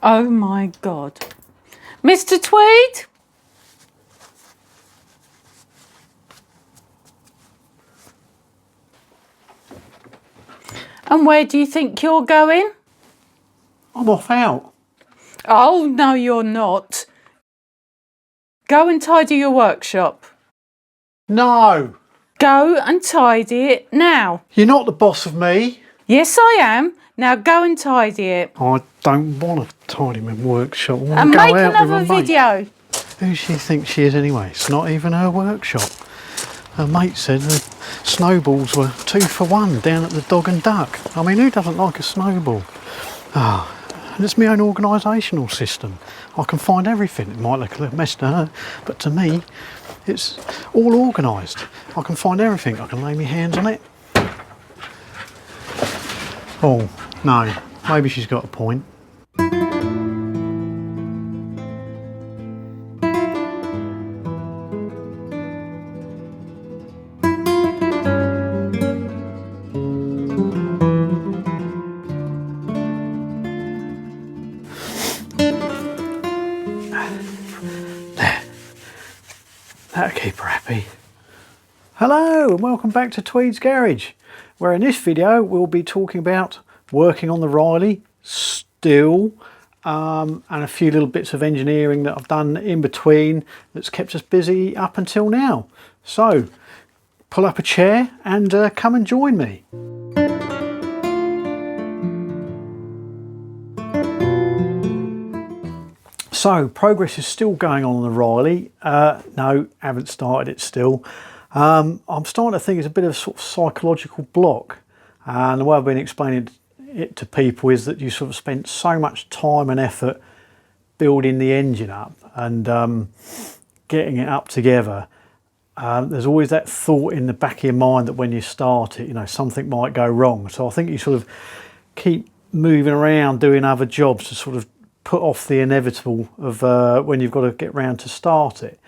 Oh my God. Mr. Tweed? And where do you think you're going? I'm off out. Oh, no, you're not. Go and tidy your workshop. No, Go and tidy it now. you're not the boss of me. Yes, I am. Now go and tidy it. I don't want to tidy my workshop. I want And to go make out another with my mate. video. Who does she think she is anyway? It's not even her workshop. Her mate said the snowballs were 2 for 1 down at the Dog and Duck. I mean, who doesn't like a snowball? And it's my own organisational system. I can find everything. It might look a little mess to her, but to me, it's all organised. I can find everything. I can lay my hands on it. Oh, no, maybe she's got a point. That'll keep her happy. Hello and welcome back to Tweed's Garage, where in this video we'll be talking about working on the Riley still, and a few little bits of engineering that I've done in between that's kept us busy up until now. So pull up a chair and come and join me. So progress is still going on the Riley. No, haven't started it still. I'm starting to think it's a bit of a sort of psychological block, and the way I've been explaining it to people is that you sort of spent so much time and effort building the engine up and getting it up together. There's always that thought in the back of your mind that when you start it, you know, something might go wrong. So I think you sort of keep moving around doing other jobs to sort of put off the inevitable of when you've got to get round to start it.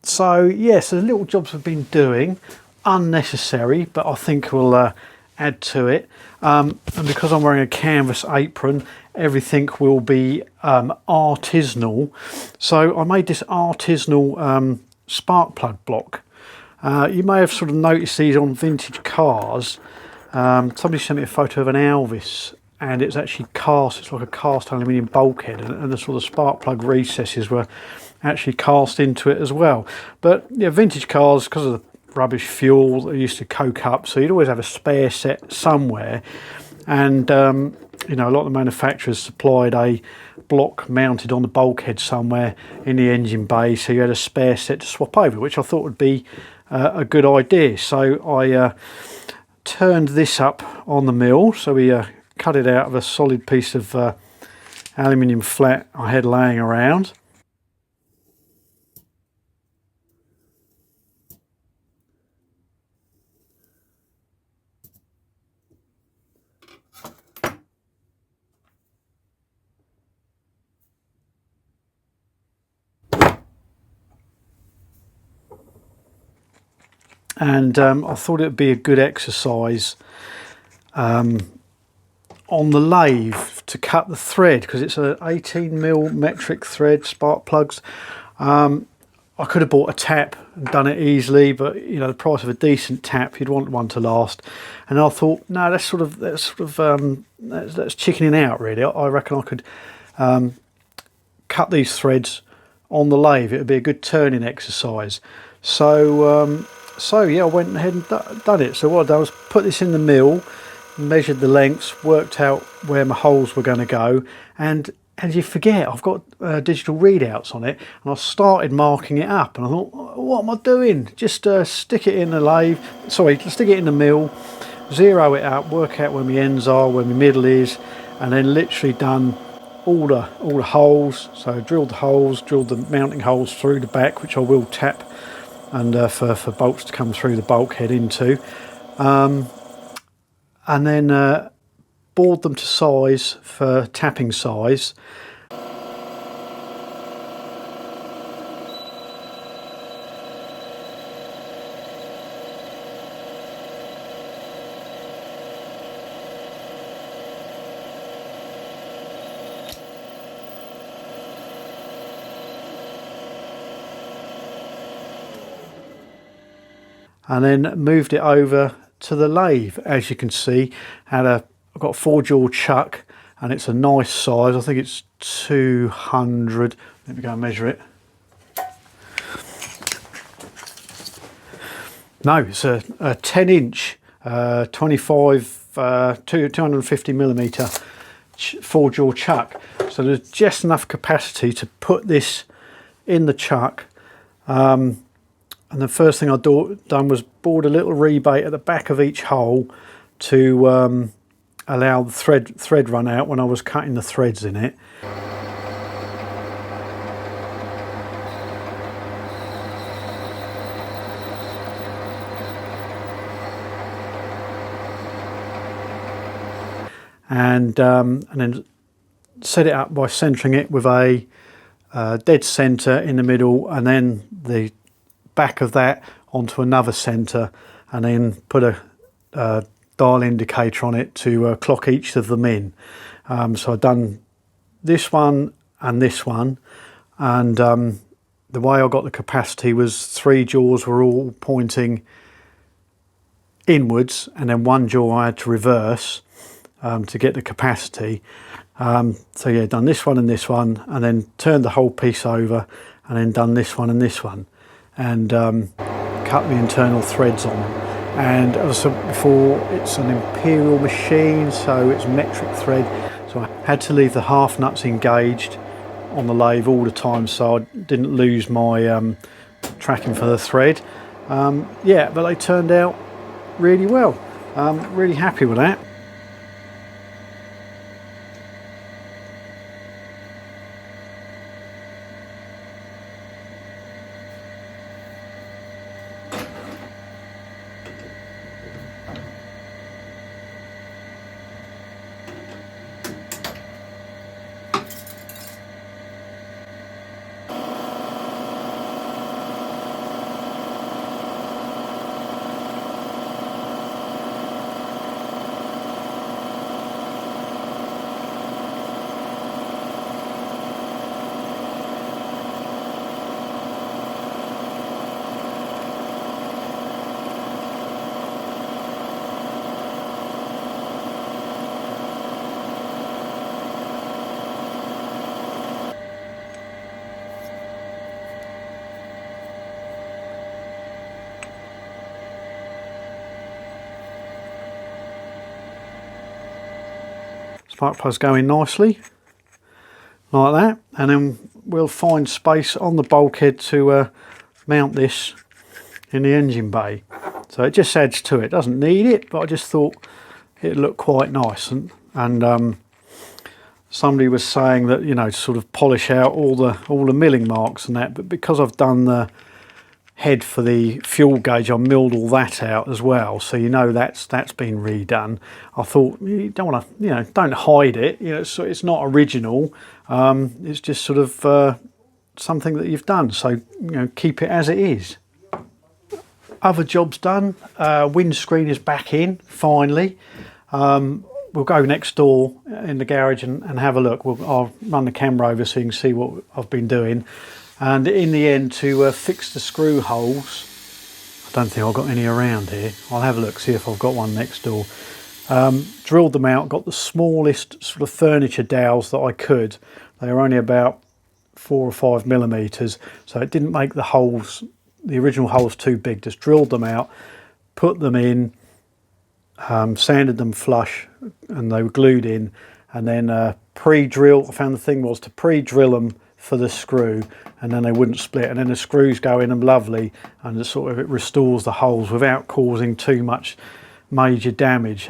So yes, the little jobs we've been doing, unnecessary, but I think will add to it. And because I'm wearing a canvas apron, everything will be artisanal. So I made this artisanal spark plug block. You may have sort of noticed these on vintage cars. Somebody sent me a photo of an Elvis, and it's actually cast. It's like a cast aluminium bulkhead, and the sort of spark plug recesses were actually cast into it as well. But yeah, vintage cars, because of the rubbish fuel they used to coke up, so you'd always have a spare set somewhere. And you know, a lot of the manufacturers supplied a block mounted on the bulkhead somewhere in the engine bay, so you had a spare set to swap over, which I thought would be a good idea. So I turned this up on the mill. So we cut it out of a solid piece of aluminium flat I had laying around. And I thought it would be a good exercise on the lathe to cut the thread, because it's an 18mm metric thread, spark plugs. I could have bought a tap and done it easily, but you know, the price of a decent tap, you'd want one to last. And I thought, no, that's chickening out really. I reckon I could cut these threads on the lathe. It would be a good turning exercise. So yeah, I went ahead and done it. So what I done was put this in the mill, measured the lengths, worked out where my holes were going to go, and you forget, I've got digital readouts on it, and I started marking it up, and I thought, what am I doing? Just stick it in the lathe, sorry, stick it in the mill, zero it out, work out where my ends are, where my middle is, and then literally done all the holes. So drilled the holes, drilled the mounting holes through the back, which I will tap, and for bolts to come through the bulkhead into, and then bored them to size for tapping size. and then moved it over to the lathe. As you can see, I've got a 4-jaw chuck, and it's a nice size. I think it's 200. Let me go and measure it. No, it's a 10-inch, 250mm 4-jaw chuck. So there's just enough capacity to put this in the chuck. And the first thing I done was bored a little rebate at the back of each hole to allow the thread run out when I was cutting the threads in it. And then set it up by centering it with a dead center in the middle, and then the back of that onto another center, and then put a dial indicator on it to clock each of them in. So I've done this one and this one, and the way I got the capacity was 3 jaws were all pointing inwards, and then 1 jaw I had to reverse to get the capacity. So yeah, done this one and this one, and then turned the whole piece over, and then done this one and this one, and cut the internal threads on them. And as I said before, it's an imperial machine, so it's metric thread, so I had to leave the half nuts engaged on the lathe all the time so I didn't lose my tracking for the thread. Yeah, but they turned out really well. Really happy with that. Spark plug's going nicely, like that, and then we'll find space on the bulkhead to mount this in the engine bay. So it just adds to it. Doesn't need it, but I just thought it looked quite nice. And somebody was saying that, you know, to sort of polish out all the milling marks and that, but because I've done the head for the fuel gauge, I milled all that out as well, so you know that's been redone. I thought you don't want to, you know, don't hide it, you know, it's not original, it's just sort of something that you've done, so you know, keep it as it is. Other jobs done. Windscreen is back in finally. We'll go next door in the garage and have a look. I'll run the camera over so you can see what I've been doing. And in the end, to fix the screw holes, I don't think I've got any around here. I'll have a look, see if I've got one next door. Drilled them out, got the smallest sort of furniture dowels that I could. They were only about 4 or 5 millimeters, so it didn't make the holes, the original holes, too big. Just drilled them out, put them in, sanded them flush, and they were glued in. And then pre-drill, I found the thing was to pre-drill them for the screw, and then they wouldn't split, and then the screws go in them lovely, and it restores the holes without causing too much major damage.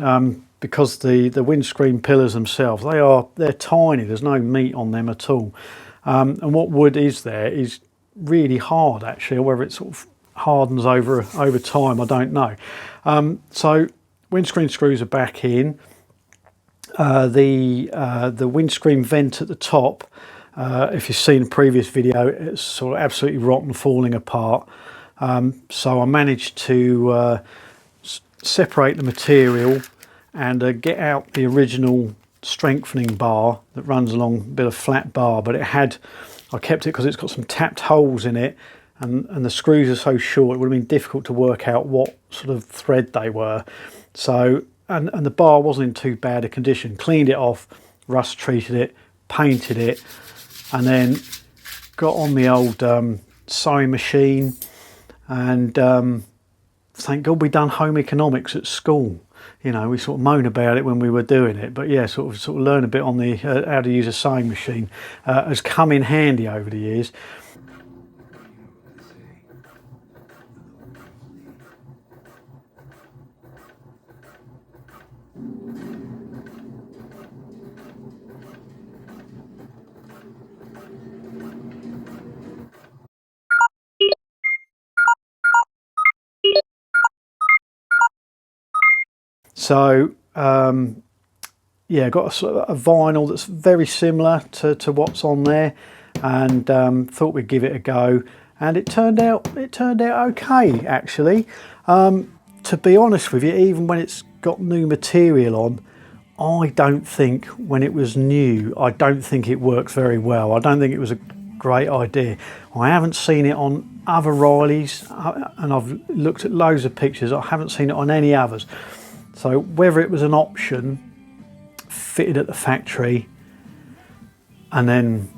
Because the windscreen pillars themselves, they're tiny, there's no meat on them at all, and what wood is there is really hard actually, or whether it sort of hardens over time, I don't know. So windscreen screws are back in. The windscreen vent at the top, if you've seen a previous video, it's sort of absolutely rotten, falling apart. So I managed to separate the material and get out the original strengthening bar that runs along a bit of flat bar, but I kept it because it's got some tapped holes in it, and the screws are so short, it would have been difficult to work out what sort of thread they were. So, and the bar wasn't in too bad a condition. Cleaned it off, rust treated it, painted it, and then got on the old sewing machine, and thank God we done home economics at school. You know, we sort of moan about it when we were doing it, but yeah, sort of learn a bit on the how to use a sewing machine has come in handy over the years. So yeah, got a sort of a vinyl that's very similar to what's on there, and thought we'd give it a go, and it turned out okay actually. To be honest with you, even when it's got new material on, I don't think when it was new, I don't think it works very well. I don't think it was a great idea. I haven't seen it on other Rileys, and I've looked at loads of pictures. I haven't seen it on any others. So whether it was an option fitted at the factory and then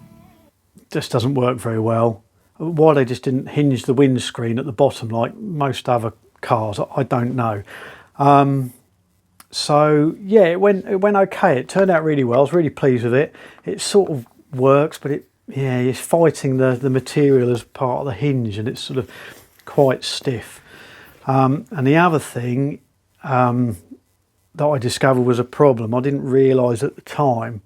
just doesn't work very well, why they just didn't hinge the windscreen at the bottom like most other cars, I don't know. So yeah, it went okay. It turned out really well. I was really pleased with it. It sort of works, but it's fighting the material as part of the hinge, and it's sort of quite stiff. And the other thing that I discovered was a problem I didn't realise at the time.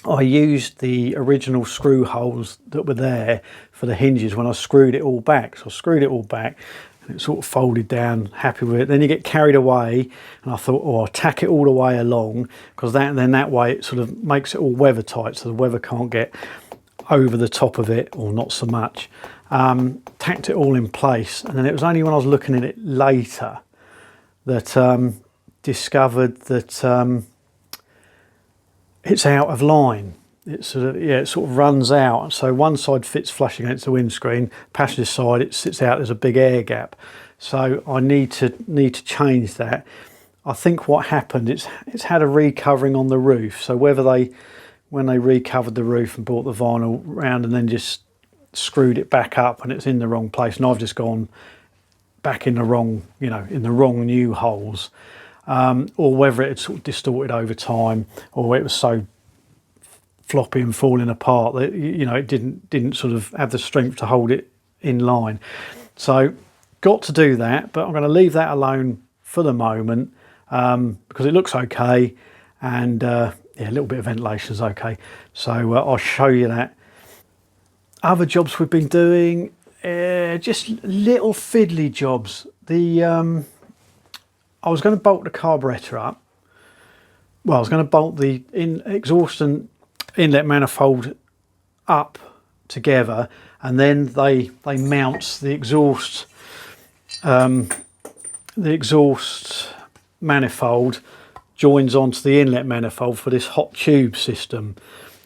I used the original screw holes that were there for the hinges when I screwed it all back. So I screwed it all back and it sort of folded down, happy with it. Then you get carried away, and I thought, oh, I'll tack it all the way along, because then that way it sort of makes it all weather tight, so the weather can't get over the top of it, or not so much. Tacked it all in place, and then it was only when I was looking at it later that discovered that it's out of line. It sort of runs out. So one side fits flush against the windscreen, passenger side it sits out, there's a big air gap. So I need to change that. I think what happened, it's had a recovering on the roof. So when they recovered the roof and brought the vinyl round and then just screwed it back up, and it's in the wrong place, and I've just gone back in the wrong, in the wrong new holes. Or whether it had sort of distorted over time, or it was so floppy and falling apart that it didn't sort of have the strength to hold it in line. So got to do that, but I'm going to leave that alone for the moment, because it looks okay, and a little bit of ventilation is okay. So I'll show you that. Other jobs we've been doing, just little fiddly jobs. I was going to bolt the carburetor up. Well, I was going to bolt the exhaust and inlet manifold up together, and then they mount the exhaust manifold joins onto the inlet manifold for this hot tube system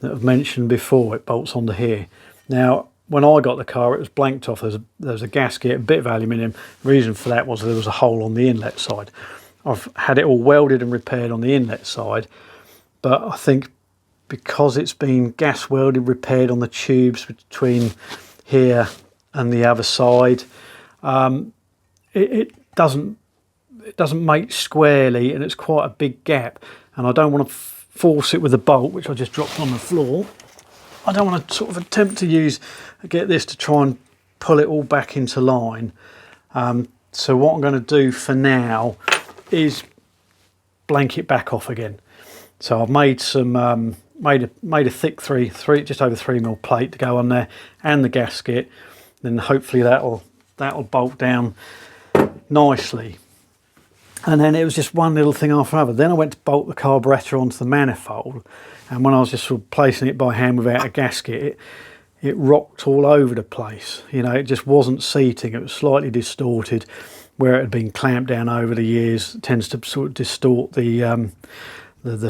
that I've mentioned before. It bolts onto here. Now, when I got the car, it was blanked off. There was a gasket, a bit of aluminium. The reason for that was there was a hole on the inlet side. I've had it all welded and repaired on the inlet side, but I think because it's been gas welded, repaired on the tubes between here and the other side, it doesn't mate squarely, and it's quite a big gap, and I don't want to force it with a bolt, which I just dropped on the floor. I don't want to sort of attempt to get this to try and pull it all back into line. So what I'm going to do for now is blank it back off again. So I've made some made a thick just over 3mm plate to go on there, and the gasket. Then hopefully that'll bolt down nicely. And then it was just one little thing after another. Then I went to bolt the carburetor onto the manifold, and when I was just sort of placing it by hand without a gasket, it rocked all over the place. It just wasn't seating. It was slightly distorted where it had been clamped down over the years. It tends to sort of distort the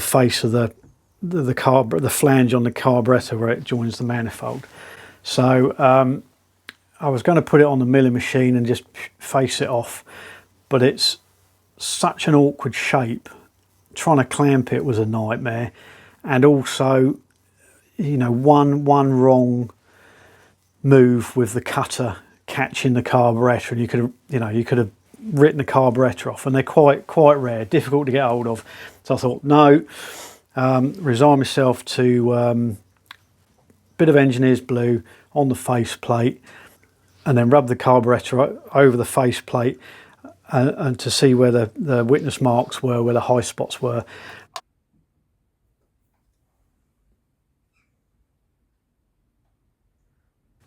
face of the flange on the carburetor where it joins the manifold. So I was going to put it on the milling machine and just face it off, but it's such an awkward shape. Trying to clamp it was a nightmare, and also, you know, one wrong move with the cutter catching the carburetor, and you could have written the carburetor off, and they're quite rare, difficult to get hold of. So I thought, no, resign myself to bit of engineer's blue on the faceplate, and then rub the carburetor over the faceplate and to see where the witness marks were, where the high spots were.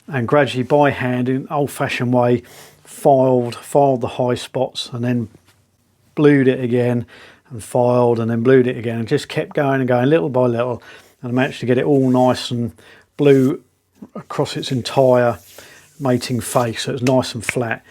And gradually, by hand, in an old-fashioned way, filed the high spots, and then blued it again, and filed, and then blued it again, and just kept going and going little by little, and I managed to get it all nice and blue across its entire mating face, so it's nice and flat.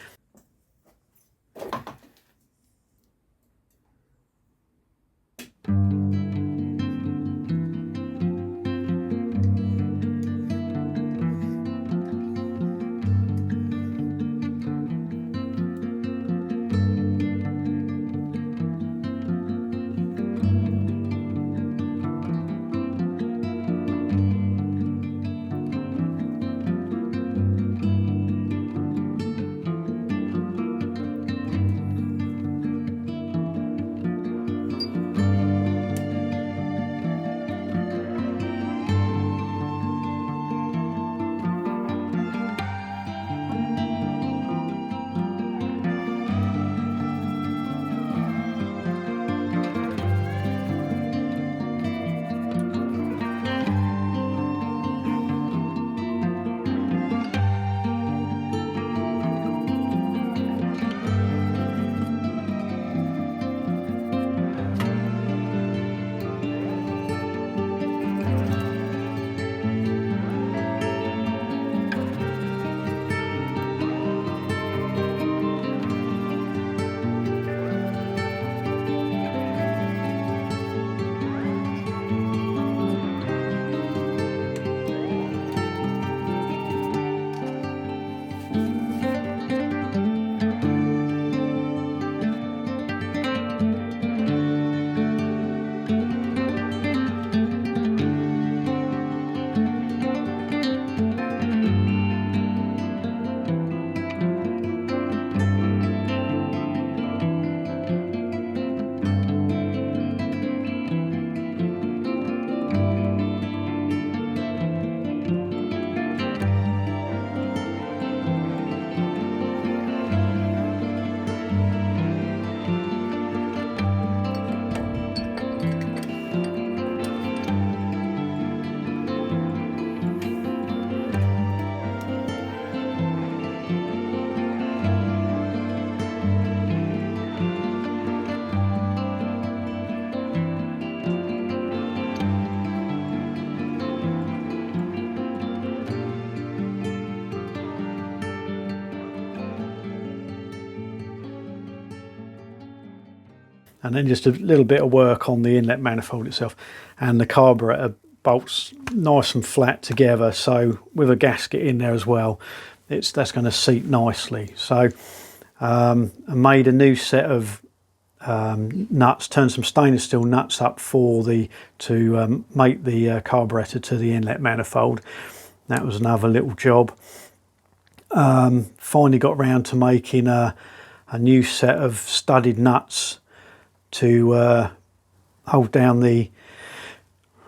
And then just a little bit of work on the inlet manifold itself, and the carburetor bolts nice and flat together, so with a gasket in there as well, that's going to seat nicely. So I made a new set of nuts, turned some stainless steel nuts up to mate the carburetor to the inlet manifold. That was another little job. Finally got round to making a new set of studded nuts to hold down the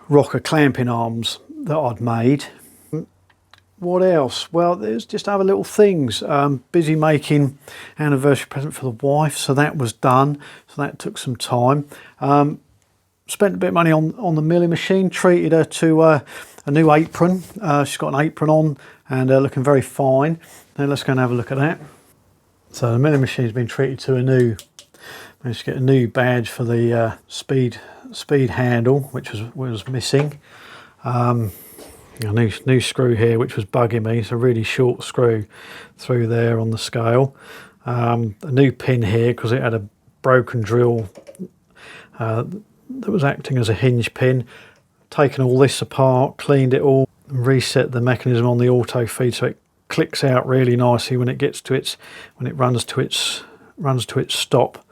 rocker clamping arms that I'd made. What else? Well, there's just other little things. Busy making anniversary present for the wife, so that was done. So that took some time. Spent a bit of money on the milling machine, treated her to a new apron. She's got an apron on and looking very fine. Now let's go and have a look at that. So the milling machine's been treated to managed to get a new badge for the speed handle, which was missing. A new screw here, which was bugging me. It's a really short screw through there on the scale. A new pin here because it had a broken drill that was acting as a hinge pin. Taken all this apart, cleaned it all, reset the mechanism on the auto feed so it clicks out really nicely when it gets to its, when it runs to its stop.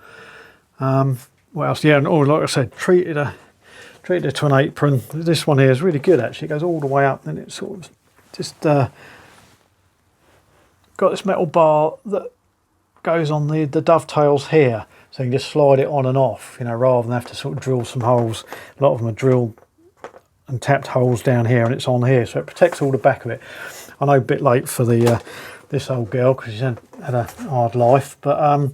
What else? Yeah, and like I said, treated her to an apron. This one here is really good actually. It goes all the way up, and it's sort of just got this metal bar that goes on the dovetails here, so you can just slide it on and off, you know, rather than have to sort of drill some holes. A lot of them are drilled and tapped holes down here, and it's on here, so it protects all the back of it. I know a bit late for the this old girl because she's had a hard life, but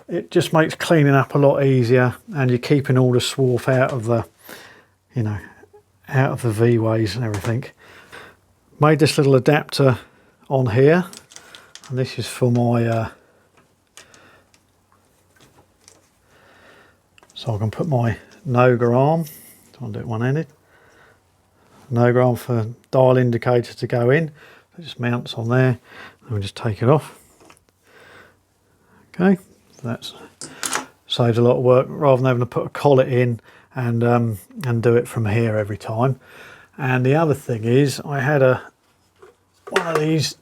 it just makes cleaning up a lot easier, and you're keeping all the swarf out of the, you know, out of the V-ways and everything. Made this little adapter on here, and this is for my so I can put my Noga arm, so I'll do it one-handed. Noga arm for dial indicator to go in. It just mounts on there, and we just take it off. Okay, so that's saves a lot of work rather than having to put a collet in and do it from here every time. And the other thing is, I had one of these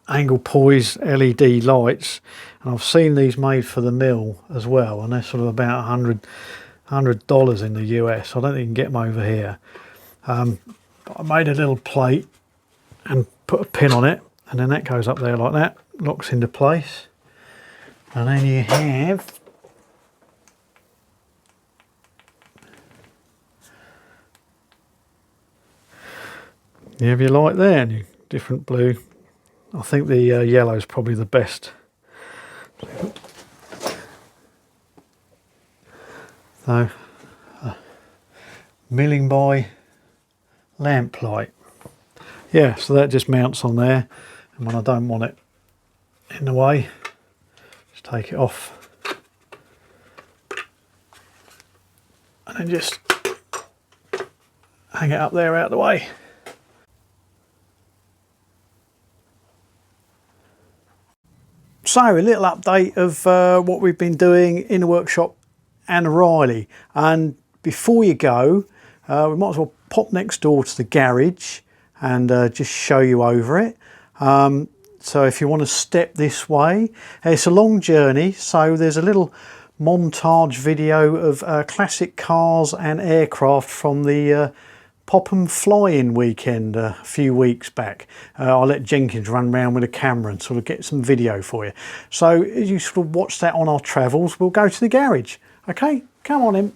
angle poise LED lights, and I've seen these made for the mill as well, and they're sort of about $100 in the US. I don't think you can get them over here. But I made a little plate and put a pin on it, and then that goes up there like that, locks into place, and then you have your light there, and your different blue. I think the yellow is probably the best. So, milling by lamplight. Yeah, so that just mounts on there, and when I don't want it in the way, just take it off, and then just hang it up there out of the way. So a little update of what we've been doing in the workshop and O'Reilly. And before you go, we might as well pop next door to the garage and just show you over it. So if you want to step this way, it's a long journey, so there's a little montage video of classic cars and aircraft from the POPHAM fly-in weekend a few weeks back. I let Jenkins run around with a camera and sort of get some video for you. So as you sort of watch that on our travels, we'll go to the garage. Okay, come on in.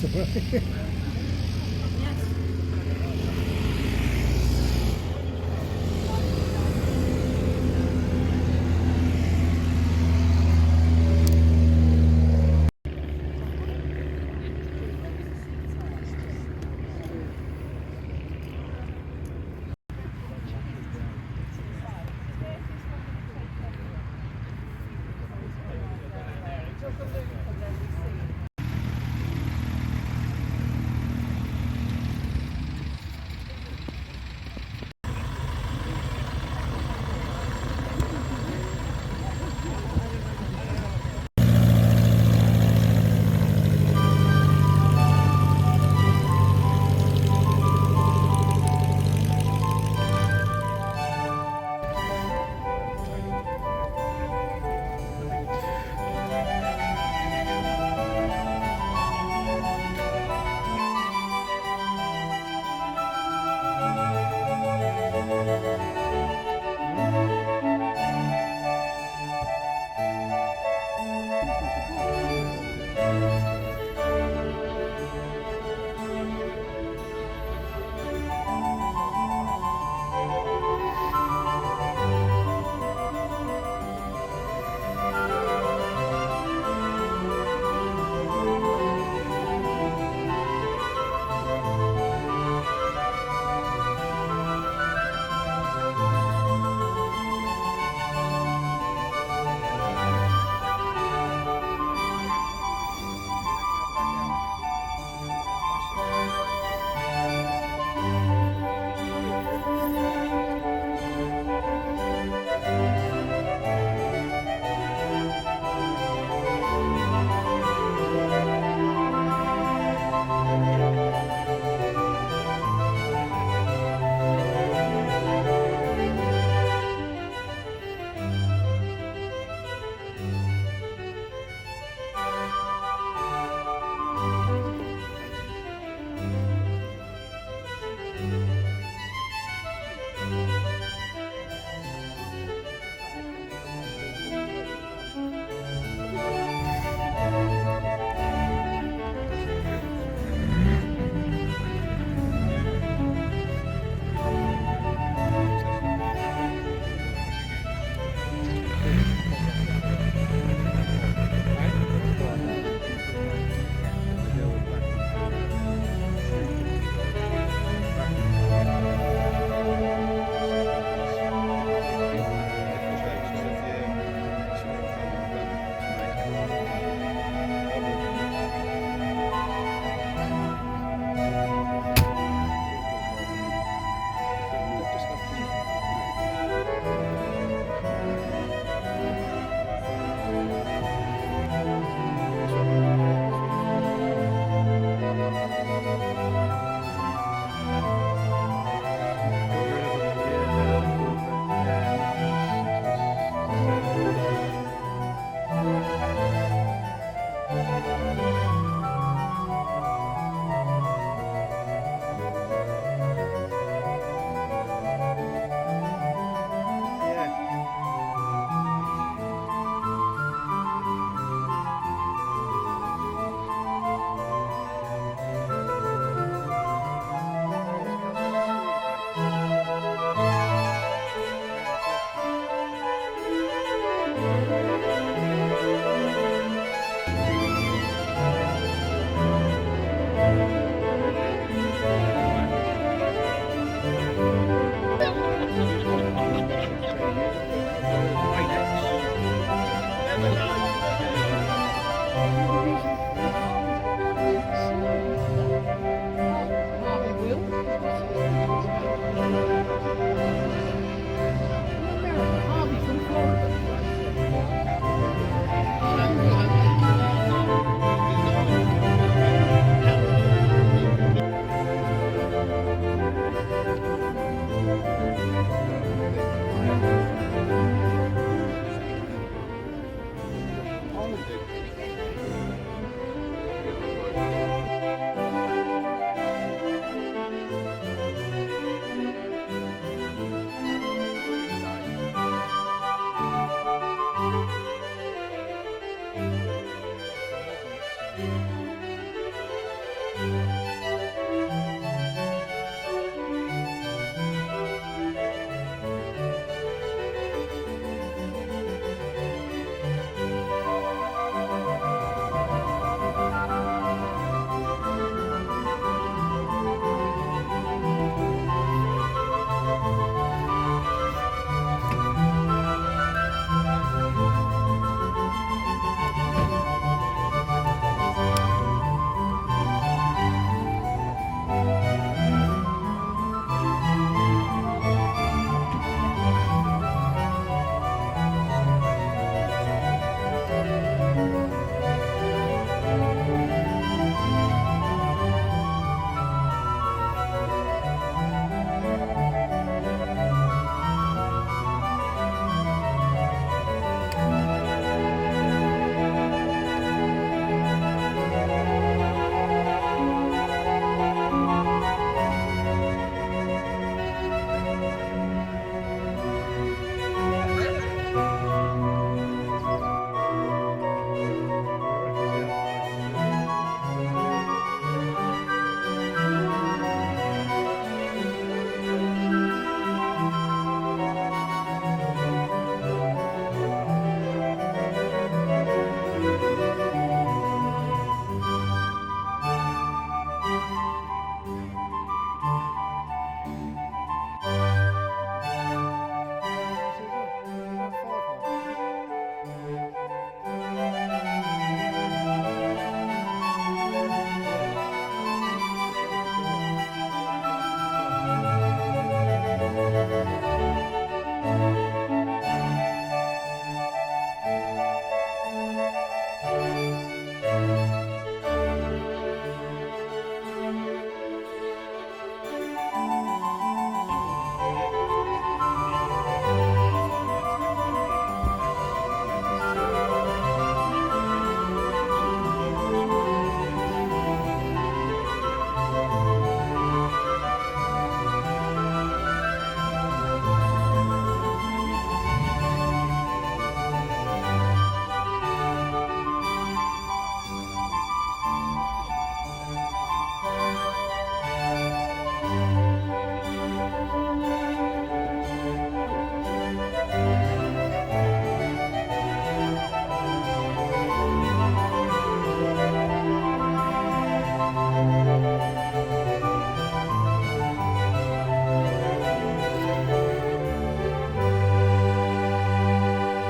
that's all right.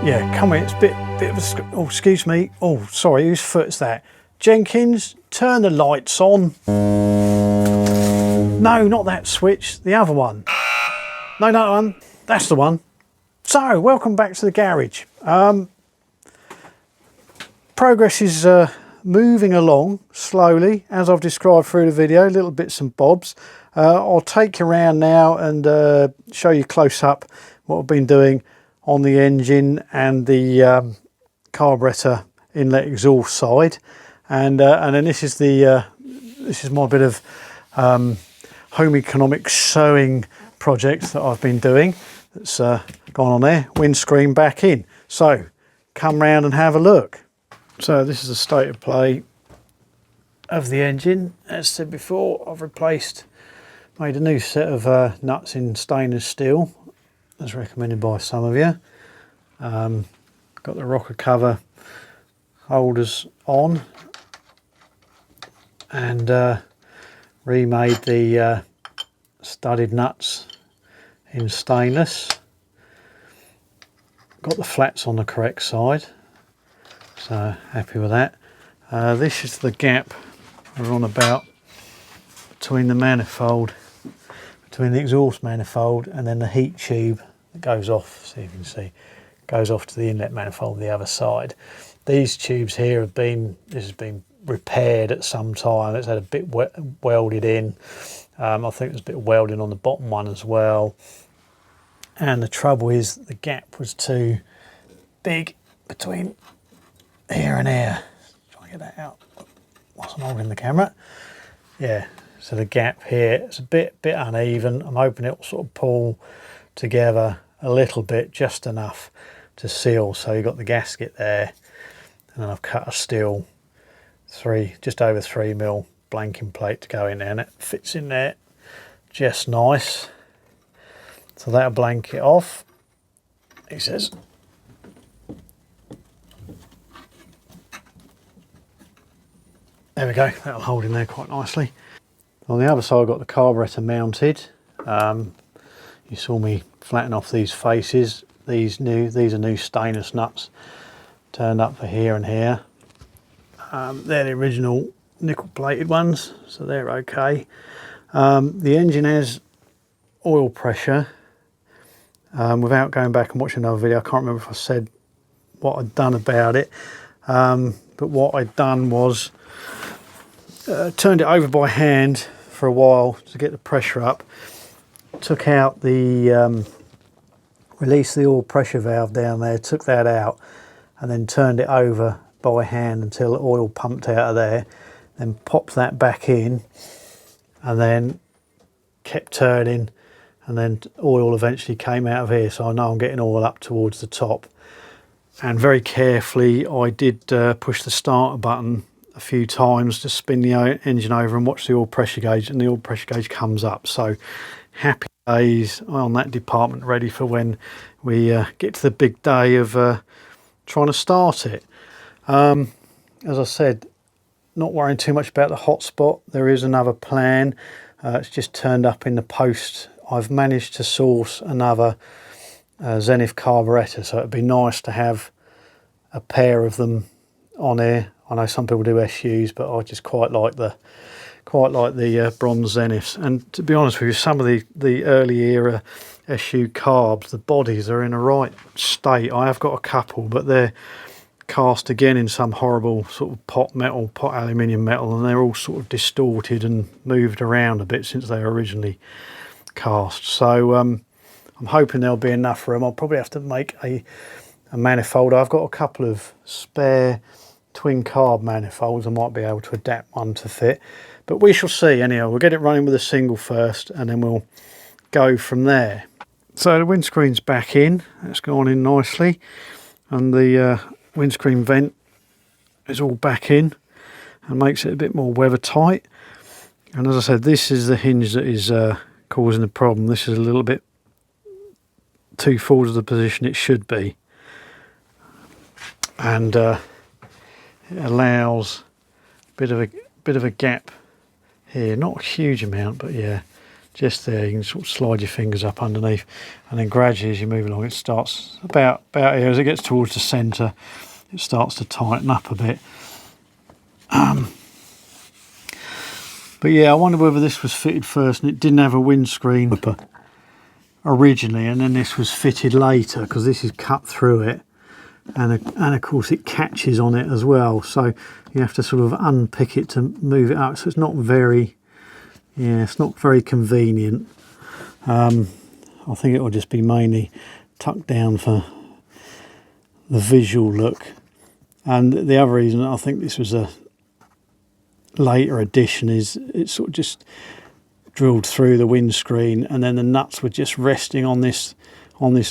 Yeah, come in, it's a bit of a, oh, excuse me. Oh, sorry, whose foot's that? Jenkins, turn the lights on. No, not that switch, the other one. No, that one, that's the one. So, welcome back to the garage. Progress is moving along slowly, as I've described through the video, little bits and bobs. I'll take you around now and show you close up what I've been doing on the engine and the carburetor inlet exhaust side, and then this is my bit of home economics sewing project that I've been doing. That's gone on there. Windscreen back in. So come round and have a look. So this is the state of play of the engine. As said before, I've made a new set of nuts in stainless steel, as recommended by some of you. Got the rocker cover holders on, and remade the studded nuts in stainless. Got the flats on the correct side, so happy with that. This is the gap we're on about between the manifold, between the exhaust manifold and then the heat tube that goes off, so you can see, goes off to the inlet manifold the other side. These tubes here this has been repaired at some time. It's had a bit welded in. I think there's a bit of welding on the bottom one as well. And the trouble is the gap was too big between here and here. Try and get that out whilst I'm holding the camera. Yeah, so the gap here is a bit uneven. I'm hoping it will sort of pull together a little bit, just enough to seal. So you've got the gasket there, and then I've cut a steel just over 3mm blanking plate to go in there, and it fits in there just nice. So that'll blank it off, he says. There we go, that'll hold in there quite nicely. On the other side I've got the carburetor mounted. You saw me flatten off these faces. These are new stainless nuts turned up for here and here. They're the original nickel plated ones, so they're okay. The engine has oil pressure. Without going back and watching another video, I can't remember if I said what I'd done about it, but what I'd done was turned it over by hand for a while to get the pressure up, took out the released the oil pressure valve down there, took that out, and then turned it over by hand until the oil pumped out of there, then popped that back in, and then kept turning, and then oil eventually came out of here. So I know I'm getting oil up towards the top. And very carefully I did push the starter button a few times to spin the engine over and watch the oil pressure gauge, and the oil pressure gauge comes up. So happy days on that department, ready for when we get to the big day of trying to start it. As I said, not worrying too much about the hotspot. There is another plan. It's just turned up in the post. I've managed to source another Zenith carburetor, so it'd be nice to have a pair of them on here. I know some people do SUs, but I just quite like the bronze Zeniths. And to be honest with you, some of the early era SU carbs, the bodies are in a right state. I have got a couple, but they're cast again in some horrible sort of pot aluminium metal, and they're all sort of distorted and moved around a bit since they were originally cast. So I'm hoping there'll be enough for them. I'll probably have to make a manifold. I've got a couple of spare twin carb manifolds. I might be able to adapt one to fit, but we shall see. Anyhow, we'll get it running with a single first, and then we'll go from there. So the windscreen's back in. That's gone in nicely, and the windscreen vent is all back in and makes it a bit more weather tight. And as I said, this is the hinge that is causing the problem. This is a little bit too forward of the position it should be, and it allows a bit of a gap here, not a huge amount, but yeah, just there. You can sort of slide your fingers up underneath, and then gradually as you move along, it starts about here. As it gets towards the centre, it starts to tighten up a bit. But yeah, I wonder whether this was fitted first and it didn't have a windscreen originally, and then this was fitted later, because this is cut through it, and of course it catches on it as well, so you have to sort of unpick it to move it up, so it's not very, yeah, it's not very convenient. I think it will just be mainly tucked down for the visual look. And the other reason I think this was a later addition is it sort of just drilled through the windscreen, and then the nuts were just resting on this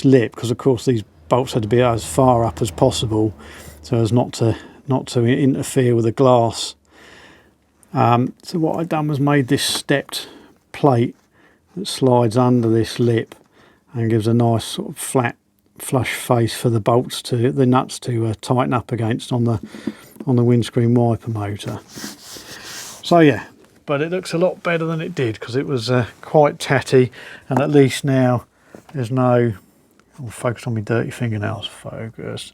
lip, because of course these bolts had to be as far up as possible so as not to interfere with the glass. So what I've done was made this stepped plate that slides under this lip and gives a nice sort of flat flush face for the nuts to tighten up against on the windscreen wiper motor. So yeah, but it looks a lot better than it did, because it was quite tatty, and at least now there's no, I'll focus on my dirty fingernails, focus.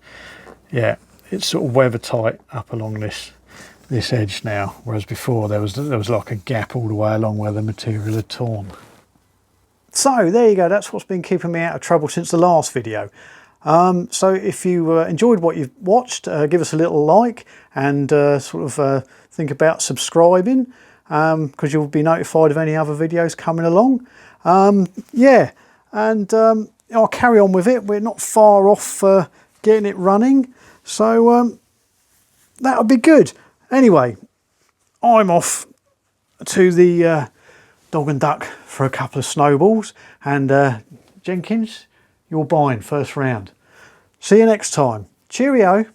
Yeah, it's sort of weather tight up along this edge now, whereas before there was like a gap all the way along where the material had torn. So there you go, that's what's been keeping me out of trouble since the last video. So if you enjoyed what you've watched, give us a little like, and think about subscribing, because you'll be notified of any other videos coming along. Yeah, and I'll carry on with it. We're not far off getting it running, so that'll be good. Anyway, I'm off to the Dog and Duck for a couple of snowballs, and Jenkins, you're buying first round. See you next time. Cheerio.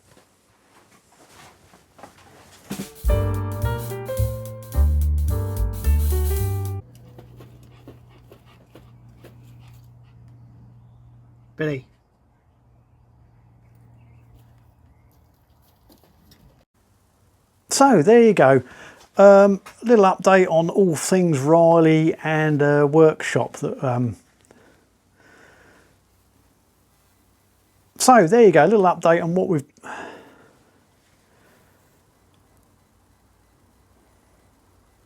Billy. So there you go. Little update on all things Riley and workshop. So there you go. A little update on what we've.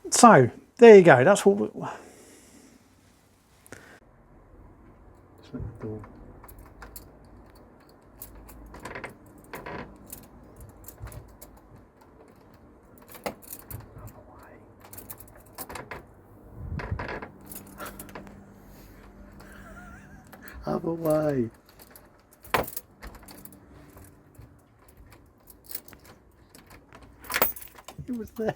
So there you go. That's what. Other way. It was there.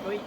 Oi.